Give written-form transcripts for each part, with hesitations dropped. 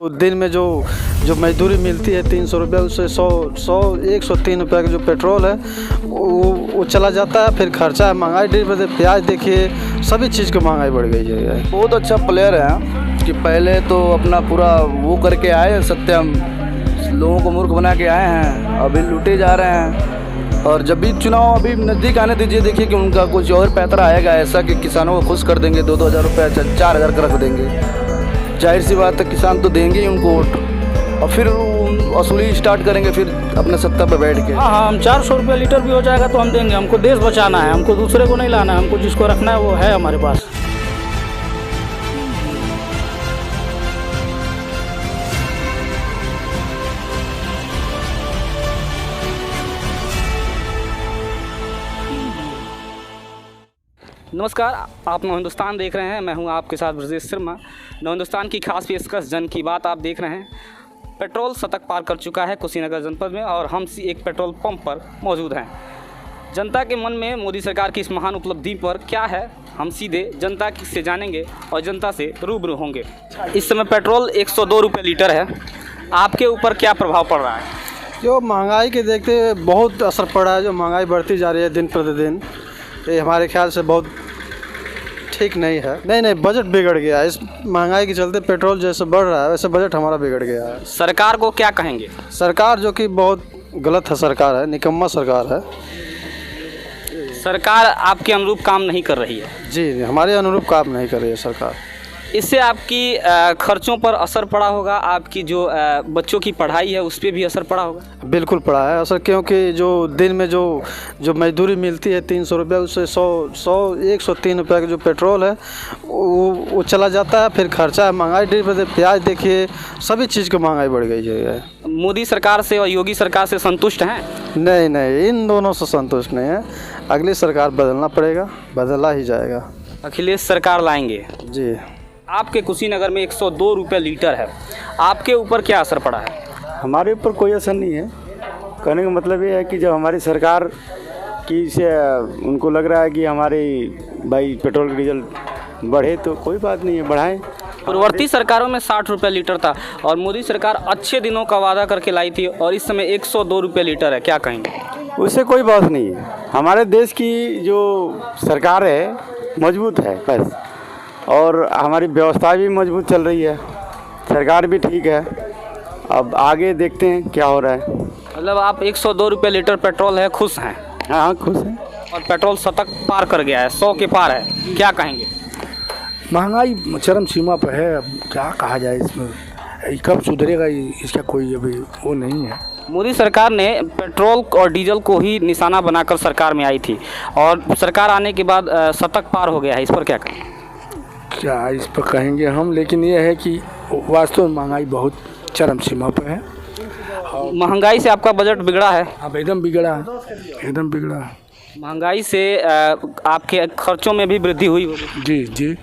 दिन में जो जो मजदूरी मिलती है 300 रुपये, उससे 103 रुपये का जो पेट्रोल है वो चला जाता है। फिर खर्चा है, महंगाई दिन प्याज देखिए, सभी चीज़ की महंगाई बढ़ गई है। बहुत अच्छा प्लेयर है कि पहले तो अपना पूरा वो करके आए, सत्यम लोगों को मूर्ख बना के आए हैं, अभी लूटे जा रहे हैं। और जब भी चुनाव अभी नज़दीक आने दीजिए, देखिए कि उनका कुछ और पैतरा आएगा ऐसा कि किसानों को खुश कर देंगे, 2-2 हज़ार रुपये 4,000 का रख देंगे। जाहिर सी बात है, किसान तो देंगे ही उनको वोट और फिर वसूली स्टार्ट करेंगे फिर अपने सत्ता पर बैठ के। हाँ, हम 400 रुपये लीटर भी हो जाएगा तो हम देंगे। हमको देश बचाना है, हमको दूसरे को नहीं लाना है, हमको जिसको रखना है वो है हमारे पास। नमस्कार, आप नव हिंदुस्तान देख रहे हैं। मैं हूं आपके साथ ब्रजेश शर्मा। नव हिंदुस्तान की खास पेशकश जन की बात आप देख रहे हैं। पेट्रोल शतक पार कर चुका है कुशीनगर जनपद में और हम एक पेट्रोल पंप पर मौजूद हैं। जनता के मन में मोदी सरकार की इस महान उपलब्धि पर क्या है, हम सीधे जनता से जानेंगे और जनता से रूबरू होंगे। इस समय पेट्रोल 102 रुपये लीटर है, आपके ऊपर क्या प्रभाव पड़ रहा है? जो महंगाई के देखते हुए बहुत असर पड़ा है। जो महंगाई बढ़ती जा रही है दिन प्रतिदिन, ये हमारे ख्याल से बहुत ठीक नहीं है। नहीं, बजट बिगड़ गया है। इस महंगाई के चलते पेट्रोल जैसे बढ़ रहा है वैसे बजट हमारा बिगड़ गया है। सरकार को क्या कहेंगे? सरकार जो कि बहुत गलत है, सरकार है, निकम्मा सरकार है। सरकार आपके अनुरूप काम नहीं कर रही है। जी, हमारे अनुरूप काम नहीं कर रही है सरकार। इससे आपकी खर्चों पर असर पड़ा होगा, आपकी जो बच्चों की पढ़ाई है उस पर भी असर पड़ा होगा। बिल्कुल पड़ा है असर, क्योंकि जो दिन में जो मजदूरी मिलती है 300 रुपये, उससे 103 रुपये का जो पेट्रोल है वो चला जाता है। फिर खर्चा है, महंगाई दिन प्याज देखिए, सभी चीज़ की महंगाई बढ़ गई है। मोदी सरकार से और योगी सरकार से संतुष्ट हैं? नहीं, इन दोनों से संतुष्ट नहीं है। अगली सरकार बदलना पड़ेगा, बदला ही जाएगा। अखिलेश सरकार लाएंगे जी। आपके कुशीनगर में 102 रुपये लीटर है, आपके ऊपर क्या असर पड़ा है? हमारे ऊपर कोई असर नहीं है। कहने का मतलब ये है कि जब हमारी सरकार की से उनको लग रहा है कि हमारी भाई पेट्रोल डीजल बढ़े तो कोई बात नहीं है, बढ़ाएं। पूर्ववर्ती सरकारों में 60 रुपये लीटर था और मोदी सरकार अच्छे दिनों का वादा करके लाई थी और इस समय 102 रुपये लीटर है, क्या कहेंगे? उससे कोई बात नहीं है। हमारे देश की जो सरकार है मजबूत है बस, और हमारी व्यवस्था भी मजबूत चल रही है, सरकार भी ठीक है। अब आगे देखते हैं क्या हो रहा है। मतलब आप 102 रुपये लीटर पेट्रोल है, खुश हैं? हाँ, खुश हैं। और पेट्रोल शतक पार कर गया है, 100 के पार है, क्या कहेंगे? महंगाई चरम सीमा पर है। अब क्या कहा जाए इसमें, कब सुधरेगा इसका कोई अभी वो नहीं है। मोदी सरकार ने पेट्रोल और डीजल को ही निशाना बनाकर सरकार में आई थी और सरकार आने के बाद शतक पार हो गया है, इस पर क्या कहें? क्या इस पर कहेंगे हम, लेकिन ये है कि वास्तव में महंगाई बहुत चरम सीमा पर है। महंगाई से आपका बजट बिगड़ा है? अब एकदम बिगड़ा है, एकदम बिगड़ा है। महंगाई से आपके खर्चों में भी वृद्धि हुई होगी। जी।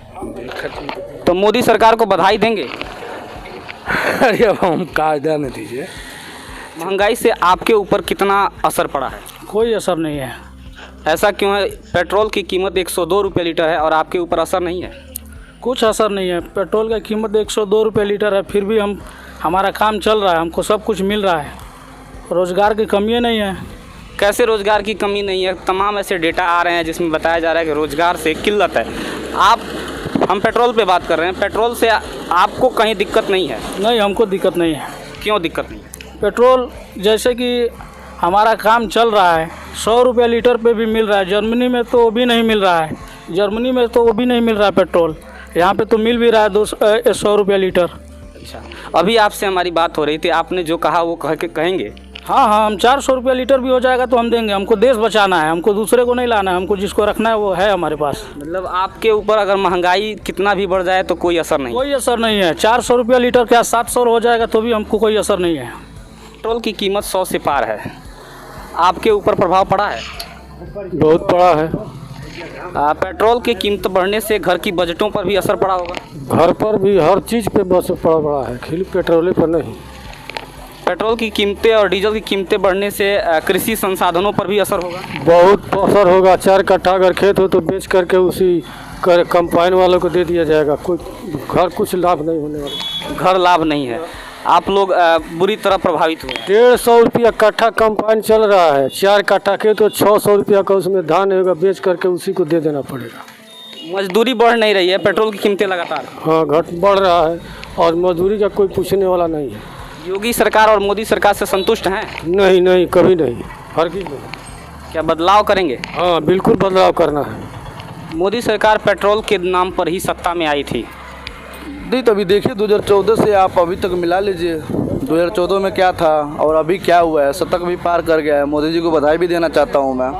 तो मोदी सरकार को बधाई देंगे? अरे अब हम कायदा न दीजिए। महंगाई से आपके ऊपर कितना असर पड़ा है? कोई असर नहीं है। ऐसा क्यों है? पेट्रोल की कीमत 102 रुपये लीटर है और आपके ऊपर असर नहीं है? कुछ असर नहीं है। पेट्रोल का कीमत 102 रुपये लीटर है, फिर भी हमारा काम चल रहा है, हमको सब कुछ मिल रहा है। रोज़गार की कमी नहीं है। कैसे रोज़गार की कमी नहीं है? तमाम ऐसे डेटा आ रहे हैं जिसमें बताया जा रहा है कि रोज़गार से किल्लत है। हम पेट्रोल पे बात कर रहे हैं, पेट्रोल से आपको कहीं दिक्कत नहीं है? नहीं, हमको दिक्कत नहीं है। क्यों दिक्कत नहीं है? पेट्रोल जैसे कि हमारा काम चल रहा है, 100 रुपये लीटर पे भी मिल रहा है। जर्मनी में तो वो भी नहीं मिल रहा है, जर्मनी में तो वो भी नहीं मिल रहा है पेट्रोल। यहाँ पे तो मिल भी रहा है 100 रुपये लीटर। अच्छा, अभी आपसे हमारी बात हो रही थी, आपने जो कहा वो कहेंगे? हाँ, हम 400 रुपये लीटर भी हो जाएगा तो हम देंगे। हमको देश बचाना है, हमको दूसरे को नहीं लाना है, हमको जिसको रखना है वो है हमारे पास। मतलब आपके ऊपर अगर महंगाई कितना भी बढ़ जाए तो कोई असर नहीं? कोई असर नहीं है। 400 रुपये लीटर क्या 700 हो जाएगा तो भी हमको कोई असर नहीं है। पेट्रोल की कीमत 100 से पार है, आपके ऊपर प्रभाव पड़ा है? बहुत पड़ा है। पेट्रोल की कीमत बढ़ने से घर की बजटों पर भी असर पड़ा होगा? घर पर भी हर चीज़ पे बस पड़ा है, खाली पेट्रोल पर नहीं। पेट्रोल की कीमतें और डीजल की कीमतें बढ़ने से कृषि संसाधनों पर भी असर होगा? बहुत असर होगा। 4 कट्ठा अगर खेत हो तो बेच करके उसी कंपाइन वालों को दे दिया जाएगा, कोई घर कुछ लाभ नहीं होने वाला। घर लाभ नहीं है, आप लोग बुरी तरह प्रभावित हुए। 150 रुपया कट्ठा कंपाइन चल रहा है, 4 कट्ठा के तो 600 रुपया का उसमें धान होगा, बेच करके उसी को दे देना पड़ेगा। मजदूरी बढ़ नहीं रही है, पेट्रोल की कीमतें लगातार हाँ घट बढ़ रहा है और मजदूरी का कोई पूछने वाला नहीं है। योगी सरकार और मोदी सरकार से संतुष्ट हैं? नहीं नहीं, कभी नहीं, हर चीज़ नहीं। क्या बदलाव करेंगे? हाँ बिल्कुल बदलाव करना है। मोदी सरकार पेट्रोल के नाम पर ही सत्ता में आई थी। नहीं तो अभी देखिए 2014 से आप अभी तक मिला लीजिए, 2014 में क्या था और अभी क्या हुआ है, शतक भी पार कर गया है। मोदी जी को बधाई भी देना चाहता हूँ मैं।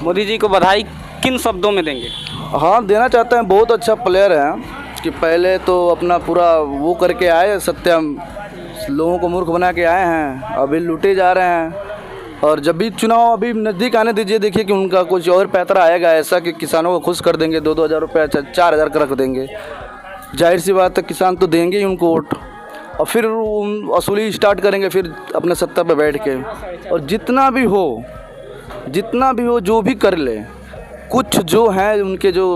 मोदी जी को बधाई किन शब्दों में देंगे? हाँ देना चाहते हैं, बहुत अच्छा प्लेयर है कि पहले तो अपना पूरा वो करके आए, सत्यम लोगों को मूर्ख बना के आए हैं, अभी लूटे जा रहे हैं। और जब भी चुनाव अभी नज़दीक आने दीजिए, देखिए कि उनका कुछ और पैतरा आएगा ऐसा कि किसानों को खुश कर देंगे, 2-2 हज़ार रुपये 4,000 का रख देंगे। जाहिर सी बात है किसान तो देंगे ही उनको वोट, और फिर वसूली स्टार्ट करेंगे फिर अपने सत्ता पे बैठ के। और जितना भी हो जो भी कर ले, कुछ जो है उनके जो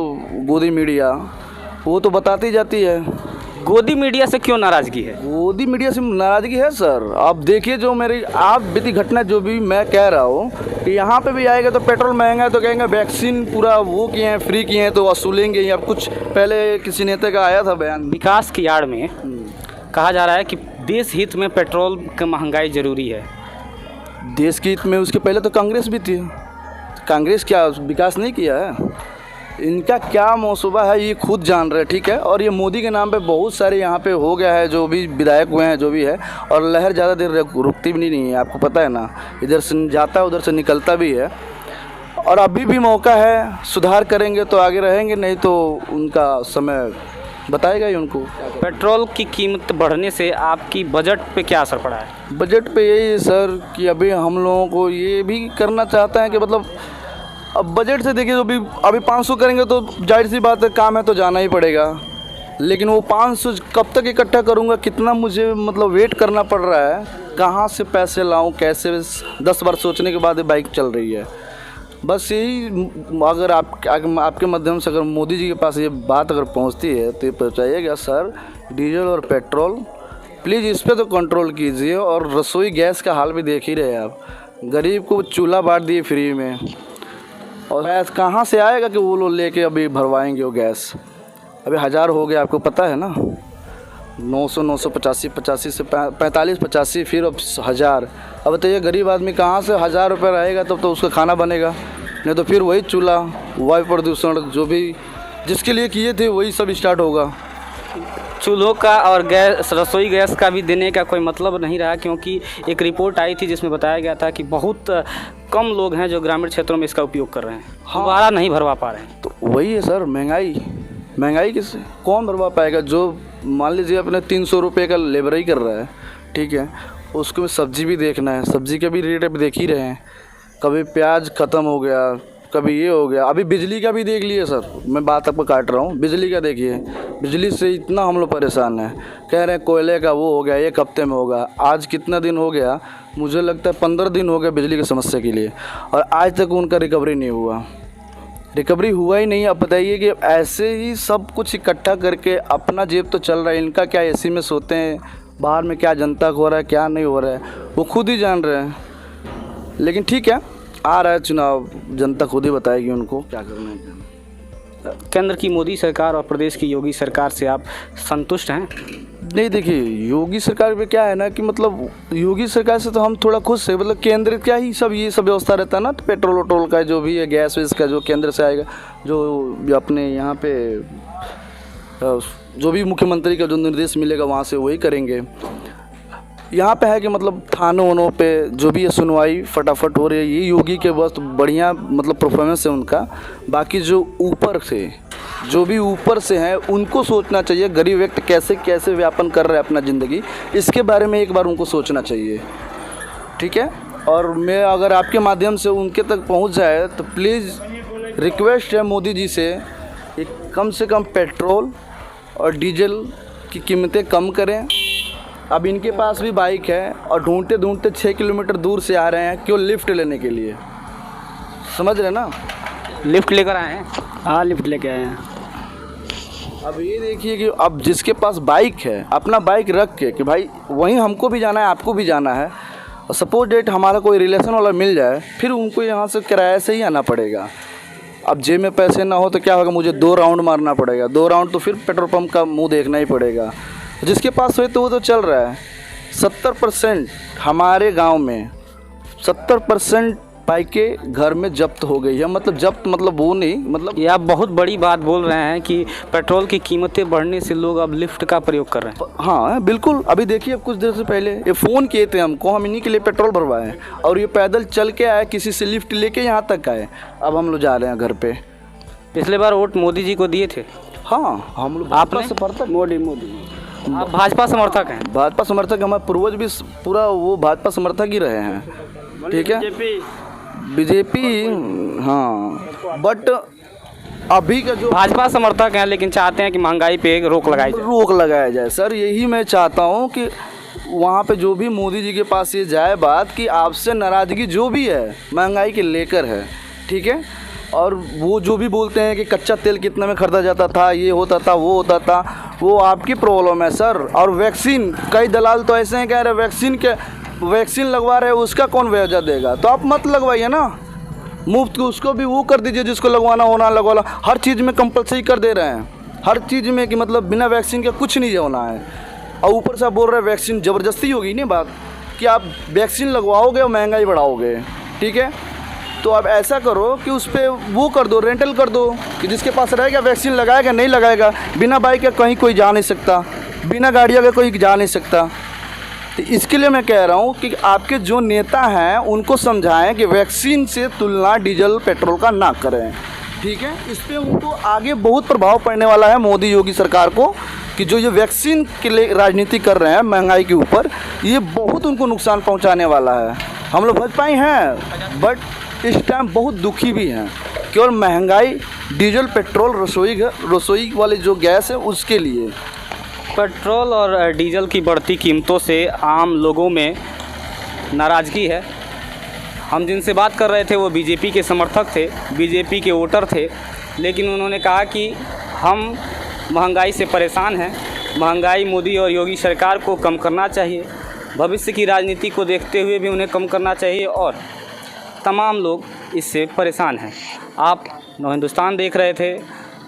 गोदी मीडिया वो तो बताती जाती है। गोदी मीडिया से क्यों नाराज़गी है? गोदी मीडिया से नाराज़गी है सर, आप देखिए जो मेरी आप बीती घटना जो भी मैं कह रहा हूँ कि यहाँ पे भी आएगा तो पेट्रोल महंगा है तो कहेंगे वैक्सीन पूरा वो किए हैं, फ्री किए हैं तो वसूलेंगे। या कुछ पहले किसी नेता का आया था बयान, विकास की आड़ में कहा जा रहा है कि देश हित में पेट्रोल की महंगाई ज़रूरी है। देश के हित में उसके पहले तो कांग्रेस भी थी, कांग्रेस क्या विकास नहीं किया है? इनका क्या मौसूबा है ये खुद जान रहे हैं, ठीक है। और ये मोदी के नाम पे बहुत सारे यहाँ पे हो गया है, जो भी विधायक हुए हैं जो भी है, और लहर ज़्यादा देर रुकती भी नहीं है, आपको पता है ना, इधर से जाता है उधर से निकलता भी है। और अभी भी मौका है, सुधार करेंगे तो आगे रहेंगे, नहीं तो उनका समय बताएगा ही उनको। पेट्रोल की कीमत बढ़ने से आपकी बजट पे क्या असर पड़ा है? बजट पे यही है सर कि अभी हम लोगों को ये भी करना चाहते हैं कि मतलब अब बजट से देखिए, तो अभी 500 करेंगे तो जाहिर सी बात है काम है तो जाना ही पड़ेगा। लेकिन वो 500 कब तक इकट्ठा करूँगा, कितना मुझे मतलब वेट करना पड़ रहा है, कहाँ से पैसे लाऊँ, कैसे, 10 बार सोचने के बाद ये बाइक चल रही है। बस यही, अगर आपके माध्यम से अगर मोदी जी के पास ये बात अगर पहुंचती है तो ये पहुँचाइएगा सर, डीजल और पेट्रोल प्लीज़ इस पर तो कंट्रोल कीजिए। और रसोई गैस का हाल भी देख ही रहे आप, गरीब को चूल्हा बांट दिए फ्री में, और गैस कहाँ से आएगा कि वो लोग लेके अभी भरवाएंगे वो गैस। अभी 1000 हो गया, आपको पता है ना, 900 985 से 45 85, फिर अब 1000। अब बताइए गरीब आदमी कहाँ से 1000 रुपये रहेगा, तब तो उसका खाना बनेगा, नहीं तो फिर वही चूल्हा, वायु प्रदूषण जो भी जिसके लिए किए थे वही सब स्टार्ट होगा। चूल्हों का और गैस, रसोई गैस का भी देने का कोई मतलब नहीं रहा, क्योंकि एक रिपोर्ट आई थी जिसमें बताया गया था कि बहुत कम लोग हैं जो ग्रामीण क्षेत्रों में इसका उपयोग कर रहे हैं, दोबारा नहीं भरवा पा रहे हैं। तो वही है सर, महंगाई किससे कौन भरवा पाएगा? जो मान लीजिए अपने 300 रुपये का लेबर ही कर रहा है, ठीक है, उसको सब्जी भी देखना है, सब्जी के भी रेट अभी देख ही रहे हैं, कभी प्याज ख़त्म हो गया, कभी ये हो गया। अभी बिजली का भी देख लिए सर, मैं बात आपको काट रहा हूँ, बिजली का देखिए, बिजली से इतना हम लोग परेशान हैं, कह रहे हैं कोयले का वो हो गया 1 हफ्ते में होगा। आज कितना दिन हो गया, मुझे लगता है 15 दिन हो गए बिजली की समस्या के लिए, और आज तक उनका रिकवरी नहीं हुआ ही नहीं। अब बताइए कि ऐसे ही सब कुछ इकट्ठा करके अपना जेब तो चल रहा है, इनका क्या एसी में सोते हैं, बाहर में क्या जनता को हो रहा है क्या नहीं हो रहा है वो खुद ही जान रहे हैं। लेकिन ठीक है, आ रहा है चुनाव, जनता खुद ही बताएगी उनको क्या करना है। केंद्र की मोदी सरकार और प्रदेश की योगी सरकार से आप संतुष्ट हैं? नहीं देखिए, योगी सरकार में क्या है ना कि मतलब योगी सरकार से तो हम थोड़ा खुश है, मतलब केंद्र क्या ही सब ये सब व्यवस्था रहता है ना, तो पेट्रोल वोट्रोल का जो भी है, गैस वैस का जो केंद्र से आएगा, जो अपने यहाँ पे जो भी मुख्यमंत्री का जो निर्देश मिलेगा वहाँ से वही करेंगे। यहाँ पे है कि मतलब थानों पे जो भी है सुनवाई फटाफट हो रही है, ये योगी के बस बढ़िया मतलब परफॉर्मेंस है उनका। बाकी जो भी ऊपर से हैं उनको सोचना चाहिए, गरीब व्यक्ति कैसे कैसे व्यापन कर रहा है अपना ज़िंदगी, इसके बारे में एक बार उनको सोचना चाहिए, ठीक है। और मैं अगर आपके माध्यम से उनके तक पहुँच जाए तो प्लीज़ रिक्वेस्ट है मोदी जी से कम पेट्रोल और डीजल की कीमतें कम करें। अब इनके पास भी बाइक है और ढूंढते 6 किलोमीटर दूर से आ रहे हैं, क्यों? लिफ्ट लेने के लिए, समझ रहे ना? लिफ्ट लेकर आए हैं? हाँ लिफ्ट लेके आए हैं। अब ये देखिए कि अब जिसके पास बाइक है, अपना बाइक रख के कि भाई वहीं हमको भी जाना है, आपको भी जाना है, और सपोज डेट हमारा कोई रिलेशन वाला मिल जाए, फिर उनको यहाँ से किराए से ही आना पड़ेगा। अब जेब में पैसे ना हो तो क्या होगा, मुझे 2 राउंड मारना पड़ेगा, 2 राउंड तो फिर पेट्रोल पंप का मुंह देखना ही पड़ेगा। जिसके पास हो तो वो तो चल रहा है। 70% हमारे गांव में 70% बाइकें घर में जब्त हो गई है। मतलब जब्त मतलब वो नहीं, मतलब ये आप बहुत बड़ी बात बोल रहे हैं कि पेट्रोल की कीमतें बढ़ने से लोग अब लिफ्ट का प्रयोग कर रहे हैं। हाँ बिल्कुल। अभी देखिए कुछ देर से पहले ये फ़ोन किए थे हमको, हम इन्हीं के लिए पेट्रोल भरवाए और ये पैदल चल के आए, किसी से लिफ्ट लेके यहाँ तक आए। अब हम लोग जा रहे हैं घर पे। पिछले बार वोट मोदी जी को दिए थे। हाँ हम लोग आपने? समर्थक मोदी आप भाजपा समर्थक हैं? भाजपा समर्थक, हमारे पूर्वज भी पूरा वो भाजपा समर्थक ही रहे हैं। ठीक है, बीजेपी हाँ, बट अभी का जो भाजपा समर्थक हैं लेकिन चाहते हैं कि महंगाई पे एक रोक लगाया जाए। सर यही मैं चाहता हूँ कि वहाँ पे जो भी मोदी जी के पास ये जाए बात कि आपसे नाराज़गी जो भी है महंगाई के लेकर है, ठीक है। और वो जो भी बोलते हैं कि कच्चा तेल कितने में ख़रीदा जाता था, ये होता था, वो होता था, वो आपकी प्रॉब्लम है सर। और वैक्सीन, कई दलाल तो ऐसे हैं कह रहे वैक्सीन लगवा रहे हैं, उसका कौन व्याजा देगा? तो आप मत लगवाइए ना, मुफ्त को उसको भी वो कर दीजिए जिसको लगवाना होना लगवाना। हर चीज़ में कंपलसरी कर दे रहे हैं, हर चीज़ में कि मतलब बिना वैक्सीन के कुछ नहीं होना है। और ऊपर से आप बोल रहे हैं वैक्सीन, ज़बरदस्ती होगी नहीं बात कि आप वैक्सीन लगवाओगे और महंगाई बढ़ाओगे, ठीक है। तो आप ऐसा करो कि उस पर वो कर दो, रेंटल कर दो, कि जिसके पास रहेगा वैक्सीन लगाएगा, नहीं लगाएगा। बिना बाइक के कहीं कोई जा नहीं सकता, बिना गाड़ियों के कोई जा नहीं सकता। तो इसके लिए मैं कह रहा हूँ कि आपके जो नेता हैं उनको समझाएं कि वैक्सीन से तुलना डीजल पेट्रोल का ना करें, ठीक है। इस पर उनको आगे बहुत प्रभाव पड़ने वाला है मोदी योगी सरकार को, कि जो ये वैक्सीन के लिए राजनीति कर रहे हैं महंगाई के ऊपर, ये बहुत उनको नुकसान पहुँचाने वाला है। हम लोग भाजपाई हैं बट इस टाइम बहुत दुखी भी हैं। केवल महंगाई डीजल पेट्रोल रसोई वाले जो गैस है उसके लिए। पेट्रोल और डीजल की बढ़ती कीमतों से आम लोगों में नाराज़गी है। हम जिनसे बात कर रहे थे वो बीजेपी के समर्थक थे, बीजेपी के वोटर थे, लेकिन उन्होंने कहा कि हम महंगाई से परेशान हैं, महंगाई मोदी और योगी सरकार को कम करना चाहिए, भविष्य की राजनीति को देखते हुए भी उन्हें कम करना चाहिए और तमाम लोग इससे परेशान हैं। आप नव हिंदुस्तान देख रहे थे,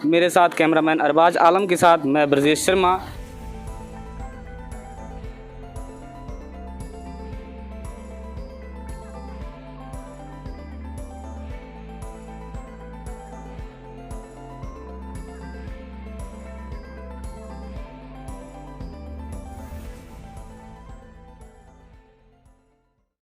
मेरे साथ कैमरामैन अरबाज आलम के साथ मैं ब्रजेश शर्मा।